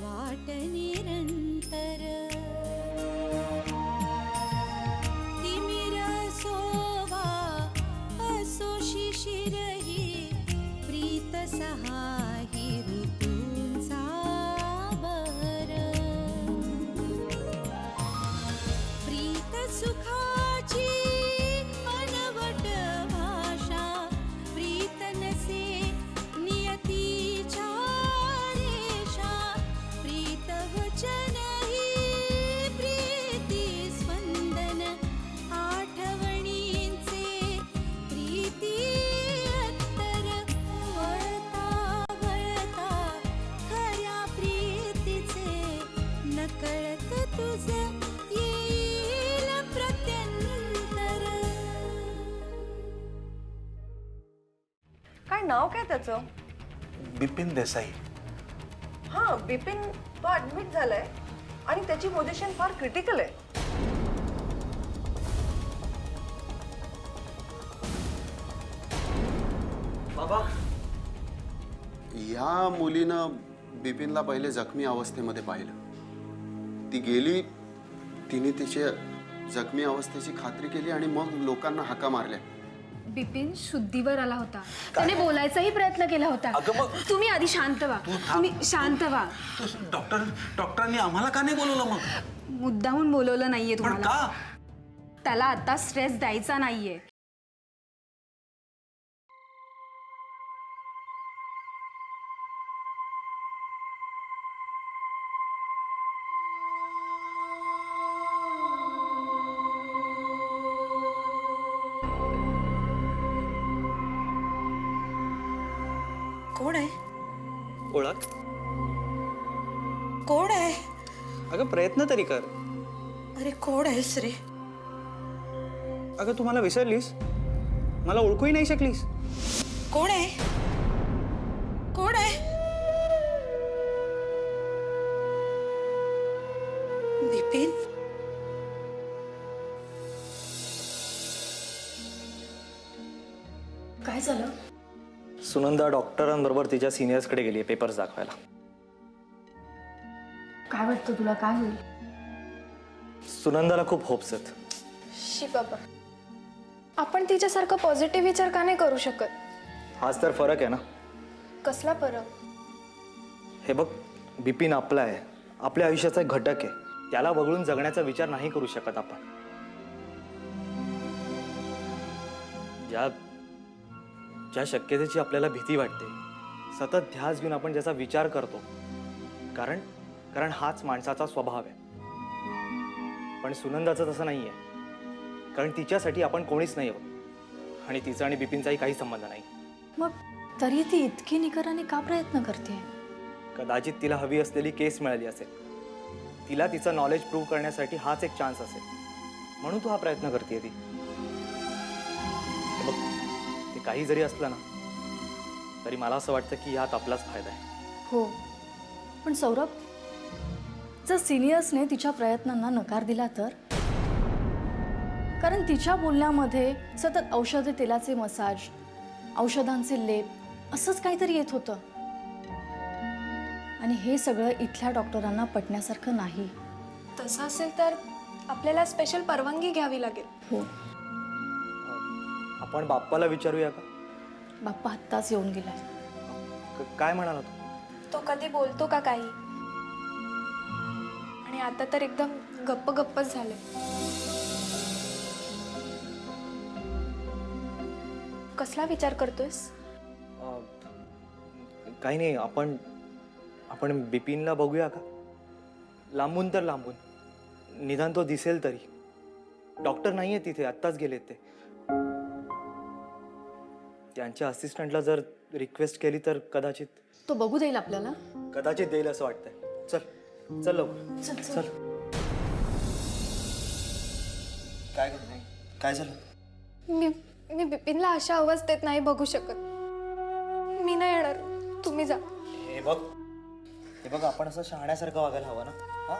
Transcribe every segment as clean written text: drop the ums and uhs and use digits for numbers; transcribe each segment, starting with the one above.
वाट निरंतर तिमिर सोवा असो शिशिरही प्रीत सहाही ऋतूंचा बर प्रीत सुखाची अनवट भाषा प्रीत नसे नियतीच्या रेषा प्रीत वचन ही प्रीती स्पंदन आठवणींचे प्रीती अत्तर वळता वळता खऱ्या प्रीतीचे नकळत तुझे येईल प्रत्यंतर. काय नाव काय त्याचं? बिपिन देसाई. हा, बिपिन तो ऍडमिट झालाय आणि त्याची पोझिशन फार क्रिटिकल आहे. बाबा, या मुलीनं बिपिनला पहिले जखमी अवस्थेमध्ये पाहिलं. ती गेली, तिने तिच्या जखमी अवस्थेची खात्री केली आणि मग लोकांना हाका मारल्या. बिपिन शुद्धीवर आला होता. त्याने बोलायचाही प्रयत्न केला होता. तुम्ही आधी शांत व्हा. तुम्ही शांत व्हा. डॉक्टरांनी आम्हाला का नाही बोलवलं मग? मुद्दाहून बोलवलं नाहीये पण तुम्हाला. का? त्याला आता स्ट्रेस द्यायचा नाहीये. कोण आहे? ओळख. कोण आहे? अगं प्रयत्न तरी कर. अरे कोण आहेस रे? अगं तू मला विसरलीस, मला ओळखूही नाही शकलीस. कोण आहे? कोण आहे? बिपिन. काय झालं? सुनंदा डॉक्टरांबरोबर तिच्या सिनियर्सकडे गेली पेपर्स दाखवायला. काय वाटतं तुला, काय होईल? सुनंदाला खूप होप्स आहेत. शी बाबा, आपण तिच्यासारखं पॉझिटिव्ह विचार का नाही करू शकत? हाच तर फरक आहे ना. कसला फरक? हे बघ, बिपिन आपला आहे, आपल्या आयुष्याचा एक घटक आहे. त्याला वगळून जगण्याचा विचार नाही करू शकत आपण. ज्या ज्या शक्यतेची आपल्याला भीती वाटते, सतत ध्यास घेऊन आपण ज्याचा विचार करतो, कारण हाच माणसाचा स्वभाव आहे. पण सुनंदाचं तसं नाही आहे, कारण तिच्यासाठी आपण कोणीच नाही आहोत आणि तिचा आणि बिपिनचाही काही संबंध नाही. मग तरी ती इतकी निकराने का प्रयत्न करते? कदाचित तिला हवी असलेली केस मिळाली असेल. तिला तिचं नॉलेज प्रूव्ह करण्यासाठी हाच एक चान्स असेल, म्हणून तू हा प्रयत्न करते. ती बघ, ते काही जरी असलं ना, तरी मला असं वाटतं की यात आपलाच फायदा आहे. हो, पण सौरभ, जर सिनियर्सने तिच्या प्रयत्नांना नकार दिला तर? कारण तिच्या बोलण्यामध्ये सतत औषध तेलाचे मसाज, औषधांचे लेप असंच काहीतरी येत होतं. आणि हे सगळं इथल्या डॉक्टरांना पटण्यासारखं नाही. तसं असेल तर आपल्याला स्पेशल परवानगी घ्यावी लागेल. हो, आपण बाप्पाला विचारूया का? बाप्पा आत्ताच येऊन गेलाय. काय म्हणाला तू? तो कधी बोलतो का काही? आणि आता तर एकदम गप्पच झाले. कसला विचार करतोयस? काही नाही, आपण बिपिनला बघूया का? लांबून तर लांबून, निदान तो दिसेल तरी. डॉक्टर नाहीये तिथे, आत्ताच गेलेत ते. त्यांच्या असिस्टंटला जर रिक्वेस्ट केली तर कदाचित तो बघू देईल आपल्याला. कदाचित देईल असं वाटतंय. चल चल लवकर. चल चल. काय झालं? मी बिपिनला अशा अवस्थेत नाही बघू शकत. मी नाही येणार, तुम्ही जा. हे बघ, आपण असं शहाण्यासारखं वागायला हवं ना. हा,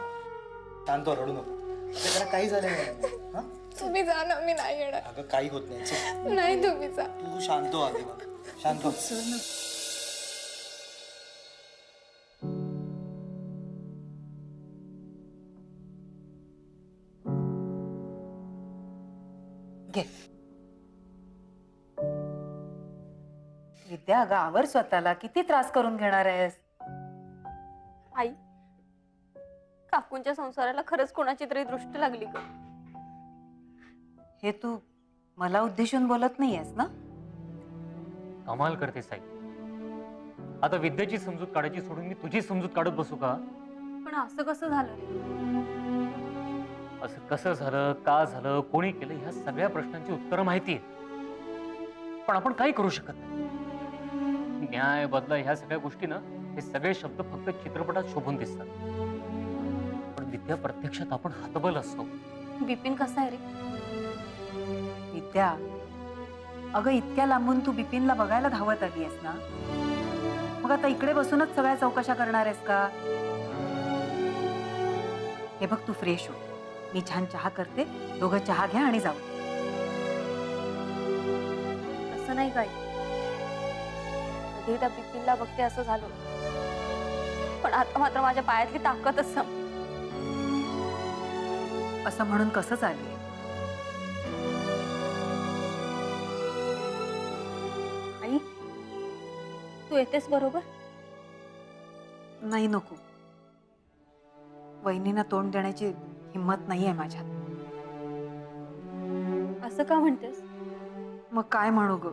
शांत हो, रडू नको. त्याला काही झालं नाही. हा, तुम्ही जा ना, मी नाही येणार. अगं काही होत नाही. चल. नाही, तुम्ही जा. तू शांत हो आधी. बघ, शांत हो. घे. विद्या, अगं आवर स्वतःला. किती त्रास करून घेणार आहेस? आई, काकूंच्या संसाराला खरंच कोणाची तरी दृष्टी लागली का? हे तू मला उद्देशून बोलत नाहीयेस ना? कमाल करते साई. आता विद्येची समजूत काढायची सोडून मी तुझी समजूत काढत बसू का? पण असं कसं झालं रे? असं कसं झालं, का झालं, कोणी केलं, ह्या सगळ्या प्रश्नांची उत्तरं माहिती आहेत, पण आपण काही करू शकत नाही. न्याय, बदला, ह्या सगळ्या गोष्टी ना, हे सगळे शब्द फक्त चित्रपटात शोभून दिसतात, पण विद्या प्रत्यक्षात आपण हतबल असतो. बिपिन कसा आहे रे? विद्या, अगं इतक्या लांबून तू बिपिनला बघायला धावत आली आहेस ना, मग आता इकडे बसूनच सगळ्या चौकशा करणार आहेस का? हे बघ, तू फ्रेश हो, मी छान चहा करते, दोघं चहा घ्या आणि जाऊ. असं नाही काय, कधी त्या बिपिनला बघते असं झालं, पण आता मात्र माझ्या पायातली ताकदच संपली. असं म्हणून कसं चालेल? आई, तू येतेस बरोबर? नाही, नको. वहिनींना तोंड देण्याची हिंमत नाहीये माझ्यात. असं का म्हणतेस? मग काय म्हणू ग?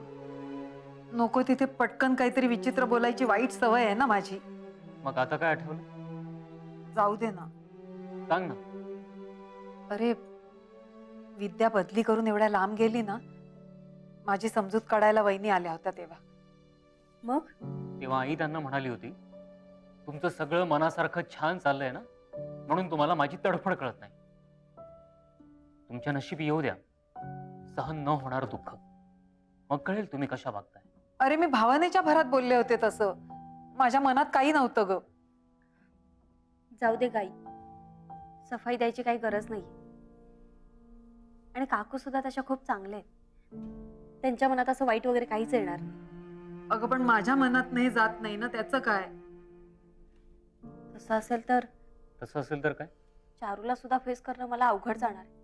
नको तिथे पटकन काहीतरी विचित्र बोलायची वाईट सवय आहे ना माझी. मग आता काय आठवलं? जाऊ दे ना. सांग ना. अरे, विद्या बदली करून एवढ्या लांब गेली ना, माझी समजूत काढायला वहिनी आल्या होत्या तेव्हा. मग तेव्हा आई त्यांना म्हणाली होती, तुमचं सगळं मनासारखं छान चाललंय ना, म्हणून तुम्हाला माझी तडफड कळत नाही. तुमच्या नशिबी येऊ द्या सहन न होणार दुःख, मग कळेल तुम्ही कशा वागताय. अरे, मी भावनेच्या भरात बोलले होते तसं. माझ्या मनात काही नव्हतं ग. जाऊ दे गाई, सफाई द्यायची काही गरज नाही. आणि काकू सुद्धा तशा खूप चांगले आहेत, त्यांच्या मनात असं वाईट वगैरे काहीच येणार नाही. अगं, पण माझ्या मनात नाही जात नाही ना, त्याचं काय? तसं असेल तर काय? चारूला सुद्धा फेस करणं मला अवघड जाणार आहे.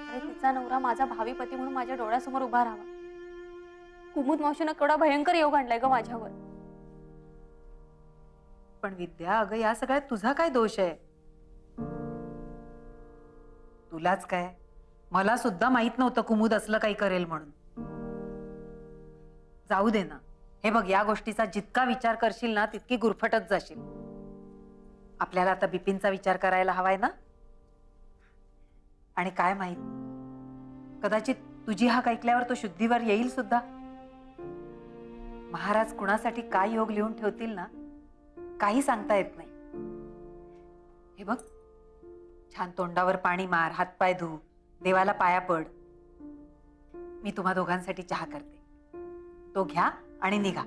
आणि तिचा नवरा माझा भावी पती म्हणून माझ्या डोळ्यासमोर उभा राहावा. कुमुद मावशीनं केवढा भयंकर योग आणलाय ग माझ्यावर. पण विद्या, अगं या सगळ्यात तुझा काय दोष आहे? तुलाच काय, मला सुद्धा माहित नव्हतं कुमुद असलं काही करेल म्हणून. जाऊ दे ना. हे बघ, या गोष्टीचा जितका विचार करशील ना, तितकी गुरफटत जाशील. आपल्याला आता बिपिनचा विचार करायला हवाय ना. आणि काय माहित, कदाचित तुझी हाक ऐकल्यावर तो शुद्धीवर येईल सुद्धा. महाराज कुणासाठी काय योग लिहून ठेवतील ना, काही सांगता येत नाही. हे बघ, छान तोंडावर पाणी मार, हातपाय धु, देवाला पाया पड. मी तुम्हा दोघांसाठी चहा करते, तो घ्या आणि निघा.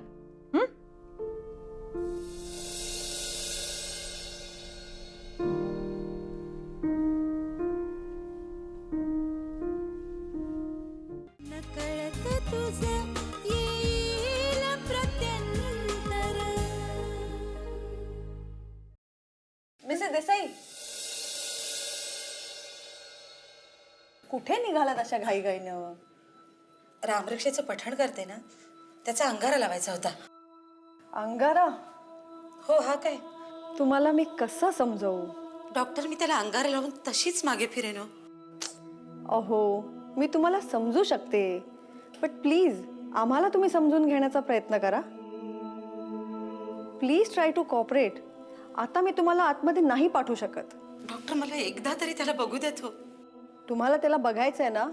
मिसेस देसाई, कुठे निघालात अशा घाईघाईनं? रामरक्षेचं पठण करते ना, त्याचा अंगारा लावायचा होता. अंगारा? हो, हा काय? तुम्हाला मी कसं समजवू? डॉक्टर, मी त्याला अंगारा लावून तशीच मागे फिरेन हो. अहो, मी तुम्हाला समजू शकते, बट प्लीज आम्हाला तुम्ही समजून घेण्याचा प्रयत्न करा. Please try to cooperate. आता मी तुम्हाला आतमध्ये नाही पाठवू शकत. डॉक्टर, मला एकदा तरी त्याला बघू देत हो. तुम्हाला त्याला बघायचंय ना,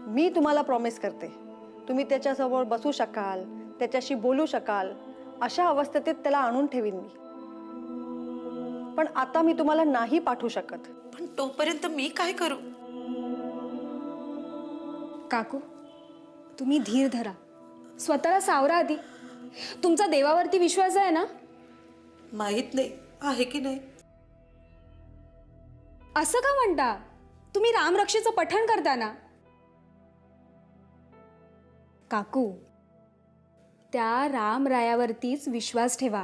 मी तुम्हाला प्रॉमिस करते, तुम्ही त्याच्यासमोर बसू शकाल, त्याच्याशी बोलू शकाल, अशा अवस्थेत त्याला आणून ठेवीन मी. पण आता मी तुम्हाला नाही पाठवू शकत. पण तोपर्यंत मी काय करू? काकू, तुम्ही धीर धरा, स्वतःला सावरा आधी. तुमचा देवावरती विश्वास आहे ना? माहित नाही आहे की नाही. असं का म्हणता? तुम्ही रामरक्षेचं पठण करता ना? काकू, त्या रामरायावरतीच विश्वास ठेवा.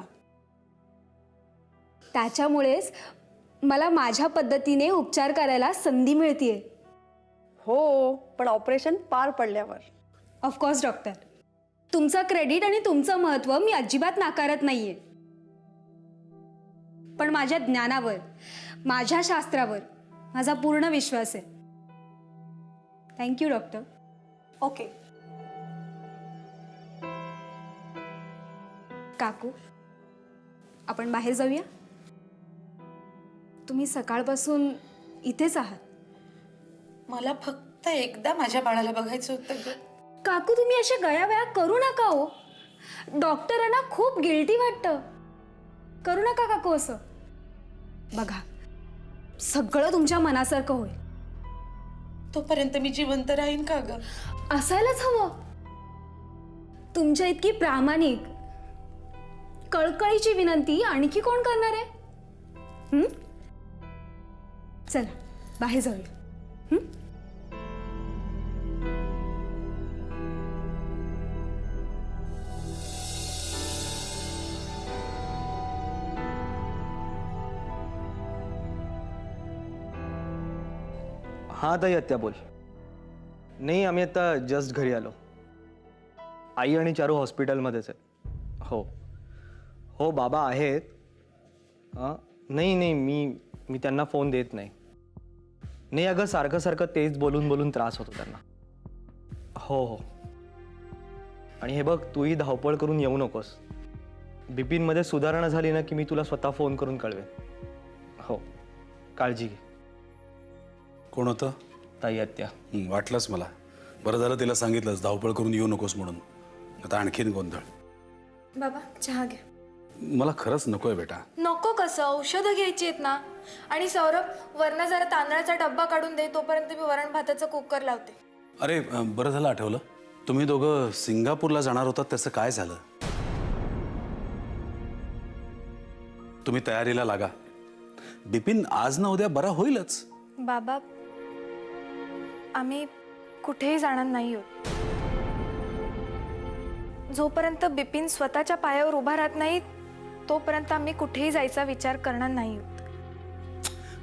त्याच्यामुळेच मला माझ्या पद्धतीने उपचार करायला संधी मिळतेय. हो, पण ऑपरेशन पार पडल्यावर. ऑफकोर्स डॉक्टर, तुमचं क्रेडिट आणि तुमचं महत्त्व मी अजिबात नाकारत नाहीये, पण माझ्या ज्ञानावर, माझ्या शास्त्रावर माझा पूर्ण विश्वास आहे. Thank you doctor. ओके. काकू, आपण बाहेर जाऊया. तुम्ही सकाळपासून इथेच आहात. मला फक्त एकदा माझ्या बाळाला बघायचं होतं ग. काकू, तुम्ही अशा गयावया करू नका हो. डॉक्टरांना खूप गिल्टी वाटतं. करू नका काकू असं. बघा, सगळं तुमच्या मनासारखं होईल. तोपर्यंत मी जिवंत राहीन का ग? असायलाच हवं. तुमच्या इतकी प्रामाणिक, कळकळीची विनंती आणखी कोण करणार आहे? चला बाहेर जाऊया. हां ताई, आत्या बोल. नाही, आम्ही आता जस्ट घरी आलो. आई आणि चारू हॉस्पिटलमध्येच आहेत. हो हो, बाबा आहेत. नाही, मी त्यांना फोन देत नाही. नाही अगं, सारखं सारखं तेच बोलून बोलून त्रास होतो त्यांना. हो हो. आणि हे बघ, तूही धावपळ करून येऊ नकोस. बिपिनमध्ये सुधारणा झाली ना की मी तुला स्वतः फोन करून कळवेन. हो, काळजी घे. कोण होतं? ताई आत्या. वाटलंच मला. बरं झालं तिला सांगितलंच धावपळ करून येऊ नकोस म्हणून. आता आणखीन गोंधळ. बाबा चहा घ्या. मला खरंच नकोय बेटा. नको कसं, औषधं घ्यायची आहेत ना. आणि सौरभ, वरनं जरा तांदळाचा डब्बा काढून दे, तोपर्यंत मी वरण भाताचं कुकर लावते. अरे बरं झालं आठवलं. तुम्ही दोघं सिंगापूरला जाणार होतात, त्याचं काय झालं? तुम्ही तयारीला लागा. बिपिन आज ना उद्या बरा होईलच. बाबा, आम्ही कुठेही जाणार नाही आहोत. जोपर्यंत बिपिन स्वतःच्या पायावर उभा राहत नाही तोपर्यंत आम्ही कुठेही जायचा विचार करणार नाही आहोत.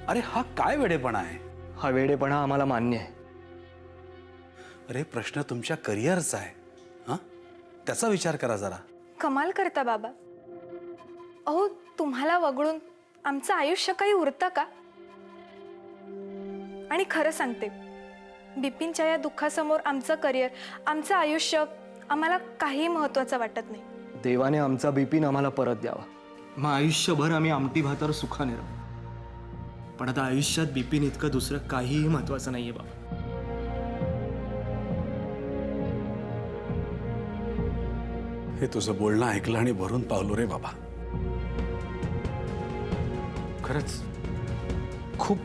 अरे हा काय वेडेपणा आहे? हा वेडेपणा आम्हाला मान्य आहे. अरे प्रश्न तुमच्या करिअरचा आहे. हां, त्याचा विचार करा जरा. कमाल करता बाबा. अहो, तुम्हाला वगळून आमचं आयुष्य काही उरतं का? आणि खरं सांगते, बिपिनच्या या दुःखासमोर आमचं करिअर, आमचं आयुष्य आम्हाला काही महत्त्वाचं वाटत नाही. देवाने आमचा बिपिन आम्हाला परत द्यावा. मग आयुष्यभर आम्ही आमटी भातावर सुखाने राहू. पण आता आयुष्यात बिपिन इतकं दुसरं काहीही महत्वाचं नाहीये बाबा. हे तुझं बोलणं ऐकलं आणि भरून पावलो रे बाबा. खरंच खूप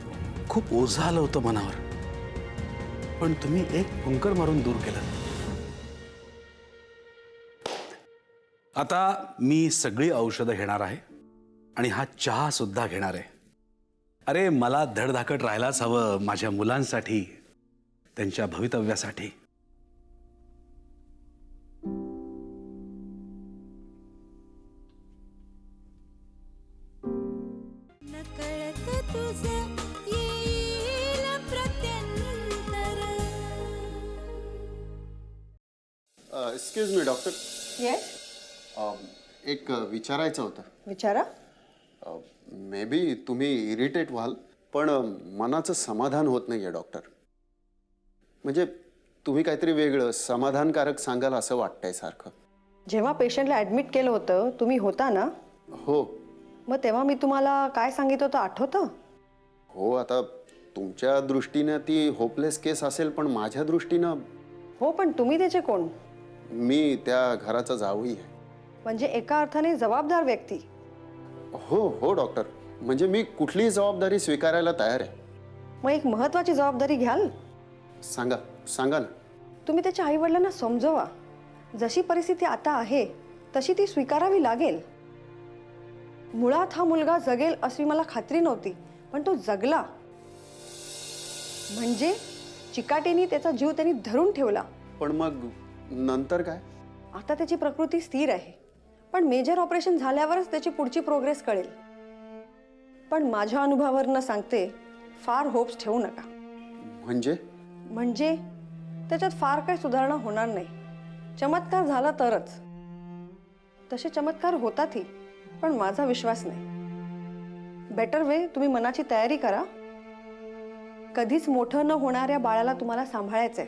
खूप ओझं आलं होतं मनावर, पण तुम्ही एक फुंकर मारून दूर केलं. आता मी सगळी औषधं घेणार आहे आणि हा चहा सुद्धा घेणार आहे. अरे मला धडधाकट राहायलाच हवं माझ्या मुलांसाठी, त्यांच्या भवितव्यासाठी. Excuse me doctor. येस, एक विचारायचं होतं. विचारा. मे बी तुम्ही इरिटेट व्हाल, पण मनाचं समाधान होत नाही आहे डॉक्टर. म्हणजे तुम्ही काहीतरी वेगळं समाधानकारक सांगाल असं वाटतंय सारखं. जेव्हा पेशंटला ॲडमिट केलं होतं तुम्ही होता ना? हो मग तेव्हा मी तुम्हाला काय सांगितलं होतं आठवतं? हो, आता तुमच्या दृष्टीनं ती होपलेस केस असेल, पण माझ्या दृष्टीनं. हो, पण तुम्ही त्याचे कोण? मी त्या घराचा जावई आहे. म्हणजे एका अर्थाने जबाबदार व्यक्ती. हो हो डॉक्टर, म्हणजे मी कुठलीही जबाबदारी स्वीकारायला तयार आहे. मग एक महत्त्वाची जबाबदारी घ्याल? सांगा सांगा ना. तुम्ही त्याच्या आईवडिलांना समजवा. जशी परिस्थिती आता आहे तशी ती स्वीकारावी लागेल. मुळात हा मुलगा जगेल अशी मला खात्री नव्हती, पण तो जगला. म्हणजे चिकाटीने त्याचा जीव त्यांनी धरून ठेवला. पण मग नंतर काय? आता त्याची प्रकृती स्थिर आहे, पण मेजर ऑपरेशन झाल्यावरच त्याची पुढची प्रोग्रेस कळेल. पण माझ्या अनुभवावरनं सांगते, फार होप्स ठेवू नका. म्हणजे म्हणजे त्याच्यात फार काही सुधारणा होणार नाही. चमत्कार झाला तरच. तसे चमत्कार होतातही, पण माझा विश्वास नाही. बेटर वे तुम्ही मनाची तयारी करा. कधीच मोठं न होणाऱ्या बाळाला तुम्हाला सांभाळायचंय.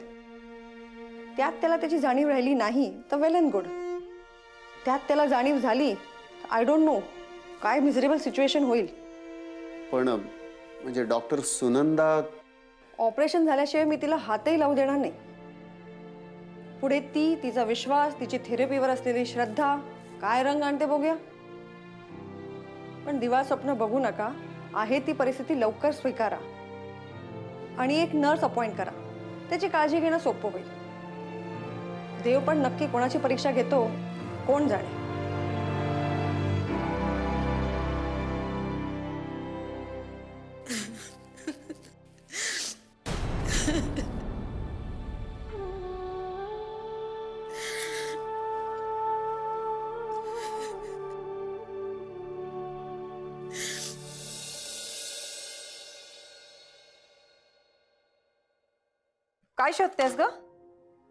त्यात त्याला त्याची जाणीव राहिली नाही तर वेल अँड गुड. त्यात त्याला जाणीव झाली, आय डोंट नो काय मिझरेबल सिच्युएशन होईल. पण म्हणजे डॉक्टर सुनंदा, ऑपरेशन झाल्याशिवाय मी तिला हातही लावू देणार नाही. पुढे ती, तिचा विश्वास, तिची थेरपीवर असलेली श्रद्धा काय रंग आणते बघूया. पण दिवा स्वप्न बघू नका. आहे ती परिस्थिती लवकर स्वीकारा आणि एक नर्स अपॉइंट करा. त्याची काळजी घेणं सोपं होईल. देव पण नक्की कोणाची परीक्षा घेतो कोण जाणे. काय शोधतेस ग?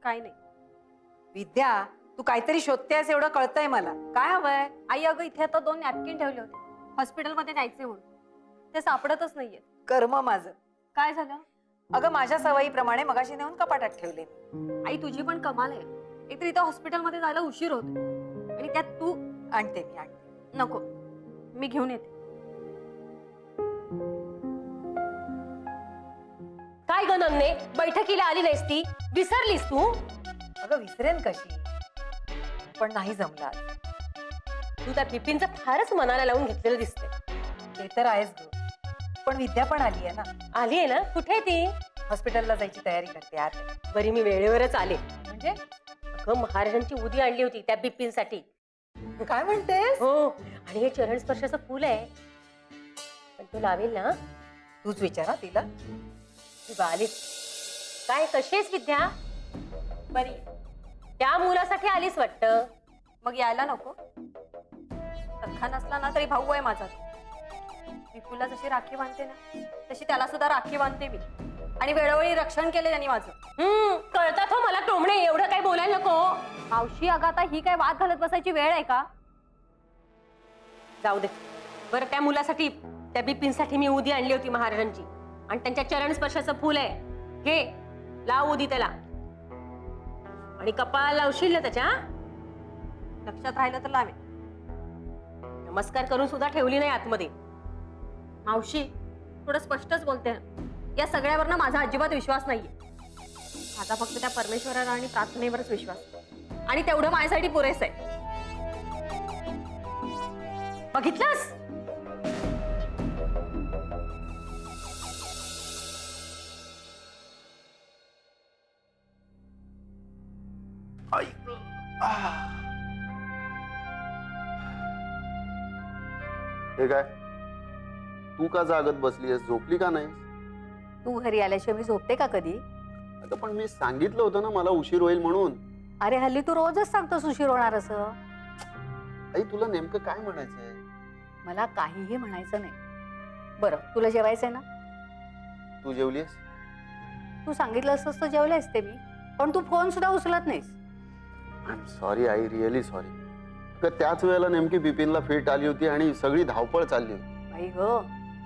काय नाही. विद्या, तू काहीतरी शोधतेस एवढं कळतंय मला. काय हवंय? आई अगं इथे आता 2 नॅपकिन ठेवले होते हॉस्पिटलमध्ये न्यायचे म्हणून. ते सापडतच नाहीये. कर्म माझं. काय झालं? अगं माझ्या सवयीप्रमाणे मगाशी नेऊन कपाटात ठेवले. आई तुझी पण कमाल आहे. एकतर इथं हॉस्पिटलमध्ये जायला उशीर होतो आणि त्यात तू. आणते मी, आणते. नको, मी घेऊन येते. काय ग नन्ने, बैठकीला आली नाहीस ती? विसरलीस तू? अगं विसरेन कशी, पण नाही जमलं आज. तू त्या बिपिनचं फारच मनाला लावून घेतलेलं दिसतंय. ते तर आहेच ग, पण विद्या पण आली आहे ना. आली आहे ना? कुठे आहे ती? हॉस्पिटलला जायची तयारी करते यार. बरी मी वेळेवरच आले. म्हणजे अगं महाराजांची उदी आणली होती त्या बिपिनसाठी. काय म्हणतेस? हो, आणि हे चरण स्पर्शाचं फुल आहे. पण तू लावेल ना? तूच विचारा तिला. तू आलीस काय? कशी आहेस विद्या? बरी. त्या मुलासाठी आलीस वाटतं. मग यायला नको? सख्खा नसला ना तरी भाऊ आहे माझा. विपुलला जशी राखी बांधते ना तशी त्याला सुद्धा राखी बांधते मी. आणि वेळोवेळी रक्षण केले त्यांनी माझं. कळतात हो मला टोमणे, एवढं काय बोलायला नको. मावशी अगं आता ही काय वाद घालत बसायची वेळ आहे का? जाऊ दे बरं. त्या मुलासाठी, त्या बिपिनसाठी मी उदी आणली होती महाराजांची. आणि त्यांच्या चरण स्पर्शाचं फुल आहे. घे, लाव उदी त्याला. आणि कपाळ लावशील ना त्याच्या? लक्षात राहिलं तर लावे. नमस्कार करून सुद्धा ठेवली नाही आतमध्ये. मावशी थोडं स्पष्टच बोलते. या सगळ्यावर ना माझा अजिबात विश्वास नाहीये. माझा फक्त त्या परमेश्वराला आणि प्रार्थनेवरच विश्वास. आणि तेवढं माझ्यासाठी पुरेसं आहे. बघितलंस? हे काय, तू का जागत बसलीयस? झोपली का नाही? तू घरी आल्याशिवाय मी झोपते का कधी? अगं पण मी सांगितलं होतं ना मला उशीर होईल म्हणून. अरे हल्ली तू रोजच सांगतोस उशीर होणार असं. आई तुला नेमकं काय म्हणायचंय? मला काहीही म्हणायचं नाही. बरं तुला जेवायचंय ना? तू जेवलीस? तू सांगितलं असतंस तर जेवले असते मी. पण तू फोन सुद्धा उचलत नाहीस. I am sorry I, really sorry. त्याच वेळेला नेमकी बिपिनला फिट आली होती आणि सगळी धावपळ चालली होती. आई ग,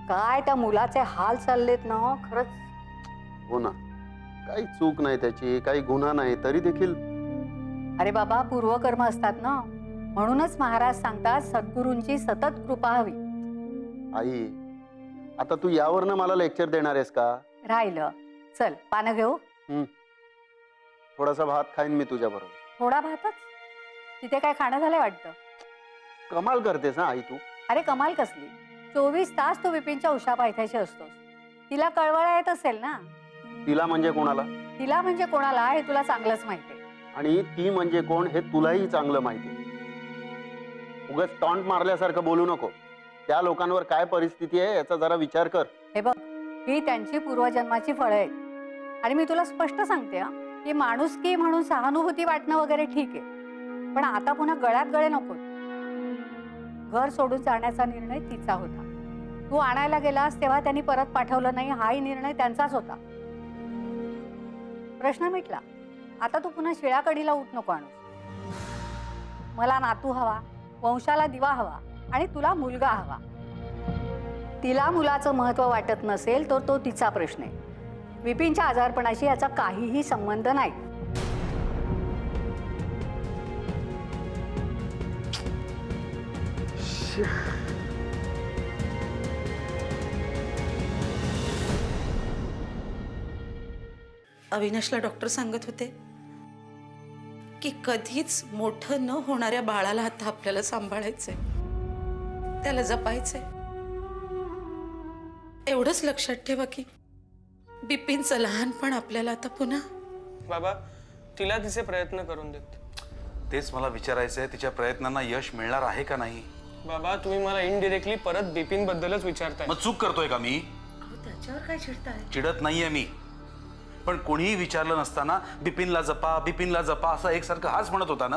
काय त्या मुलाचे हाल चाललेत ना खरंच. हो ना, काही चूक नाही त्याची, काही गुन्हा नाही, तरी देखील. अरे बाबा, पूर्वकर्म असतात ना, म्हणूनच महाराज सांगतात सद्गुरूंची सतत कृपा हवी. आई आता तू यावरनं मला लेक्चर देणार आहेस का? राहिलं. चल पानं घेऊ. थोडासा भात खाईन मी तुझ्या बरोबर. थोडा भातच? तिथे काय खाणं झालंय वाटतं. कमाल करतेस ना आई तू. अरे कमाल कसली? 24 तास तू बिपिनच्या उशा पायथ्याशी असतोस. तिला कळवळा येत असेल ना? तिला म्हणजे कोणाला? तिला म्हणजे कोणाला हे तुला चांगलंच माहितीये. आणि ती म्हणजे कोण हे तुलाही चांगलं माहिती. उगाच टॉन्ट मारल्यासारखं बोलू नको. त्या लोकांवर काय परिस्थिती आहे याचा जरा विचार कर. हे बघ, ही त्यांची पूर्वजन्माची फळं आहेत. आणि मी तुला स्पष्ट सांगते हा, की माणुसकी म्हणून सहानुभूती वाटणं वगैरे ठीक आहे, पण आता पुन्हा गळ्यात गळे नको. घर सोडून जाण्याचा निर्णय तिचा होता. तू आणायला गेलास तेव्हा त्यांनी परत पाठवलं नाही, हाही निर्णय त्यांचाच होता. प्रश्न मिटला. आता तू पुन्हा शिळ्या कढीला उठ नको आणूस. मला नातू हवा, वंशाला दिवा हवा आणि तुला मुलगा हवा. तिला मुलाचं महत्व वाटत नसेल तर तो तिचा प्रश्न आहे. विपिनच्या आजारपणाशी याचा काहीही संबंध नाही. अविनाशला डॉक्टर सांगत होते की कधीच मोठं न होणाऱ्या बाळाला आता आपल्याला सांभाळायचंय, त्याला जपायचंय. एवढंच लक्षात ठेवा की बिपिनचं लहानपण आपल्याला आता पुन्हा. बाबा तिला तिचे प्रयत्न करून देत. तेच मला विचारायचंय, तिच्या प्रयत्नांना यश मिळणार आहे का नाही. बाबा तुम्ही मला इनडिरेक्टली परत बिपिन बद्दलच विचारताय. मग चूक करतोय का मी. त्याच्यावर काय चिडताय. चिडत नाहीये मी, पण कोणीही विचारलं नसताना बिपिनला जपा बिपिनला जपा असं एकसारखं हाच म्हणत होता ना.